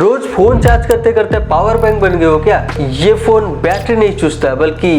रोज phone charge करते करते power bank बन गए हो क्या? ये फोन बैटरी नहीं चूसता बल्कि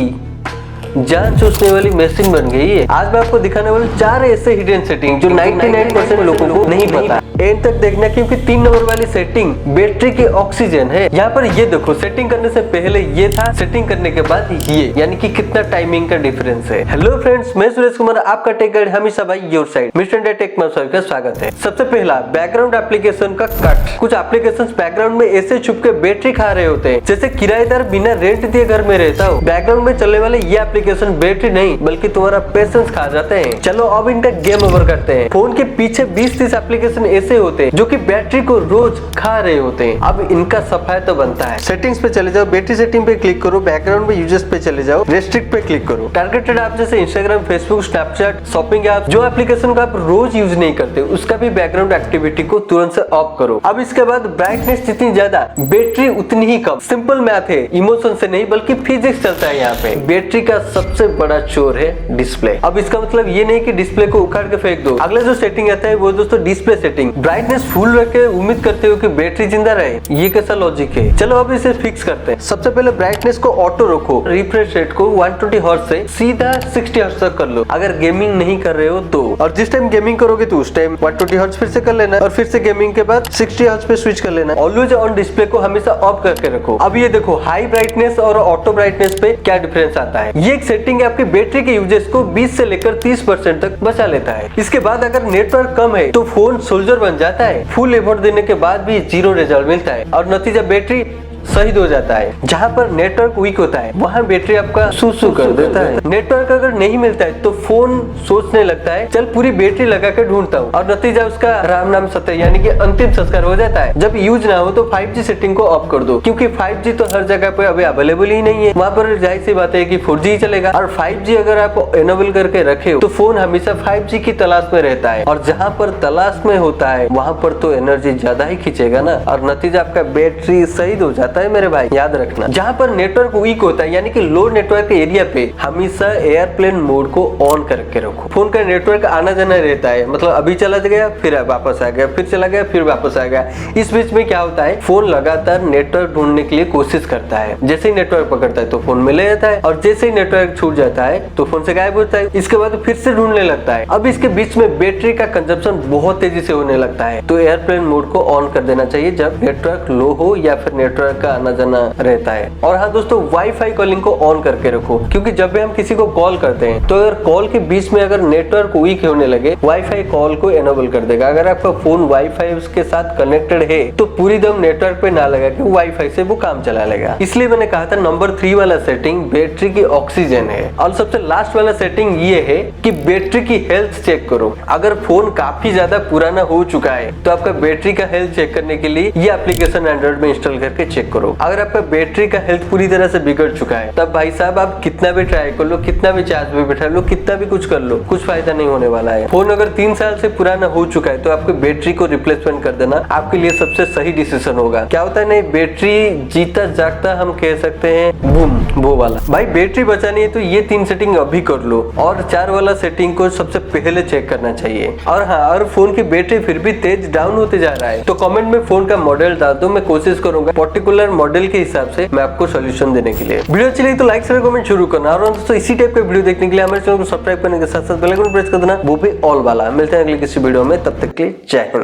जान चूसने वाली मशीन बन गई है। आज मैं आपको दिखाने वाले 4 ऐसे हिडन सेटिंग जो 99% लोगों को नहीं पता। एंड तक देखना क्योंकि 3 नंबर वाली सेटिंग बैटरी की ऑक्सीजन है। यहाँ पर ये देखो, सेटिंग करने से पहले ये था, सेटिंग करने के बाद ये, यानी कि कितना टाइमिंग का डिफरेंस है। हेलो फ्रेंड्स, मैं सुरेश कुमार, आपका टेक गाइड हमेशा भाई your side mister India tech में का स्वागत है। सबसे पहला बैकग्राउंड एप्लीकेशन का कट। कुछ एप्लीकेशन बैकग्राउंड में ऐसे छुप के बैटरी खा रहे होते हैं, जैसे किराएदार बिना रेंट दिए घर में रहता हो। बैकग्राउंड में चलने वाले ये एप्लीकेशन बैटरी नहीं बल्कि तुम्हारा पेशेंस खा जाते हैं। चलो अब इनका गेम ओवर करते हैं। फोन के पीछे 20-30 एप्लीकेशन ऐसे होते हैं जो कि बैटरी को रोज खा रहे होते हैं। अब इनका सफाई तो बनता है। सेटिंग्स पे चले जाओ, बैटरी सेटिंग पे क्लिक करो, बैकग्राउंड में यूजर्स पे चले जाओ, रेस्ट्रिक्ट पे क्लिक करो। टारगेटेड ऐप जैसे Instagram, Facebook, Snapchat, shopping app, जो एप्लीकेशन को आप रोज यूज नहीं करते उसका भी बैकग्राउंड एक्टिविटी को तुरंत से ऑफ करो। अब इसके बाद ब्राइटनेस जितनी ज्यादा बैटरी उतनी ही कम। सिंपल मैथ है, इमोशन से नहीं बल्कि फिजिक्स चलता है। यहाँ पे बैटरी का सबसे बड़ा चोर है डिस्प्ले। अब इसका मतलब ये नहीं कि डिस्प्ले को उखाड़ के फेंक दो। अगला जो सेटिंग आता है वो दोस्तों डिस्प्ले सेटिंग। ब्राइटनेस फुल रख के उम्मीद करते हो कि बैटरी जिंदा रहे, ये कैसा लॉजिक है? चलो अब इसे फिक्स करते हैं। सबसे पहले ब्राइटनेस को ऑटो रखो, रिफ्रेश रेट को 120 हर्ट्ज से सीधा 60 हर्ट्ज तक कर लो अगर गेमिंग नहीं कर रहे हो तो। और जिस टाइम गेमिंग करोगे तो उस टाइम 120 हर्ट्ज फिर से कर लेना और फिर से गेमिंग के बाद 60 हर्ट्ज पे स्विच कर लेना। ऑलवेज ऑन डिस्प्ले को हमेशा ऑफ करके रखो। अब ये देखो, हाई ब्राइटनेस और ऑटो ब्राइटनेस पे क्या डिफरेंस आता है। ये एक सेटिंग आपकी बैटरी के यूजेस को 20 से लेकर 30% तक बचा लेता है। इसके बाद अगर नेटवर्क कम है तो फोन सोल्जर बन जाता है। फुल एफर्ट देने के बाद भी 0 रिजल्ट मिलता है और नतीजा बैटरी शहीद हो जाता है। जहाँ पर नेटवर्क वीक होता है वहाँ बैटरी आपका सुसु कर देता है। नेटवर्क अगर नहीं मिलता है तो फोन सोचने लगता है चल पूरी बैटरी लगा के ढूंढता हूँ और नतीजा उसका राम नाम सत्य यानी कि अंतिम संस्कार हो जाता है। जब यूज ना हो तो 5G सेटिंग को ऑफ कर दो, क्योंकि 5G तो हर जगह पे अभी अवेलेबल ही नहीं है। वहाँ पर जाहिर सी बात है कि 4G ही चलेगा। और 5G अगर आप एनेबल करके रखे हो तो फोन हमेशा 5G की तलाश में रहता है और जहाँ पर तलाश में होता है वहाँ पर तो एनर्जी ज्यादा ही खींचेगा ना और नतीजा आपका बैटरी शहीद हो जाता है मेरे भाई, याद रखना। जहाँ पर नेटवर्क वीक होता है यानी कि लो नेटवर्क के एरिया पे हमेशा एयरप्लेन मोड को ऑन करके रखो। फोन का नेटवर्क आना जाना रहता है, मतलब अभी चला गया फिर वापस आ गया, फिर चला गया फिर वापस आ गया। इस बीच में क्या होता है, फोन लगातार नेटवर्क ढूंढने के लिए कोशिश करता है। जैसे ही नेटवर्क पकड़ता है तो फोन में ले जाता है और जैसे ही नेटवर्क छूट जाता है तो फोन से गायब होता है। इसके बाद फिर से ढूंढने लगता है। अब इसके बीच में बैटरी का कंजप्शन बहुत तेजी से होने लगता है, तो एयरप्लेन मोड को ऑन कर देना चाहिए जब नेटवर्क लो हो या फिर नेटवर्क का आना रहता है। और हाँ दोस्तों, वाईफाई कॉलिंग को ऑन करके रखो, क्योंकि जब भी हम किसी को कॉल करते हैं तो अगर कॉल के बीच में अगर नेटवर्क वीक होने लगे वाईफाई कॉल को एनेबल कर देगा। अगर आपका फोन वाईफाई के साथ कनेक्टेड है तो पूरी दम नेटवर्क पे ना लगा कि वाईफाई से वो काम चला लेगा। इसलिए मैंने कहा था नंबर 3 वाला सेटिंग बैटरी की ऑक्सीजन है। और सबसे लास्ट वाला सेटिंग ये है कि बैटरी की हेल्थ चेक करो। अगर फोन काफी ज्यादा पुराना हो चुका है तो आपका बैटरी का हेल्थ चेक करने के लिए ये एप्लीकेशन एंड्रॉइड में इंस्टॉल करके चेक करो। अगर आपका बैटरी का हेल्थ पूरी तरह से बिगड़ चुका है तब भाई साहब आप कितना भी ट्राई कर लो, कितना भी चार्ज पे बैठा लो, कितना भी कुछ कर लो, कुछ फायदा नहीं होने वाला है। फोन अगर 3 साल से पुराना हो चुका है तो आपकी बैटरी को रिप्लेसमेंट कर देना आपके लिए सबसे सही डिसीजन होगा। क्या होता है नहीं, बैटरी जीता जागता हम कह सकते हैं बूम वो वाला। भाई बैटरी बचानी है तो ये 3 सेटिंग अभी कर लो और 4 वाला सेटिंग को सबसे पहले चेक करना चाहिए। और हाँ, अगर फोन की बैटरी फिर भी तेज डाउन होते जा रहा है तो कमेंट में फोन का मॉडल डाल दो, मैं कोशिश करूंगा पर्टिकुलर मॉडल के हिसाब से मैं आपको सॉल्यूशन देने के लिए। वीडियो अच्छी लगी तो लाइक शेयर कमेंट शुरू करना और दोस्तों इसी टाइप के वीडियो देखने के लिए हमारे चैनल को सब्सक्राइब करने के साथ साथ बेल आइकन प्रेस कर देना, वो भी ऑल वाला। मिलते हैं अगले किसी वीडियो में, तब तक के लिए जय हिंद।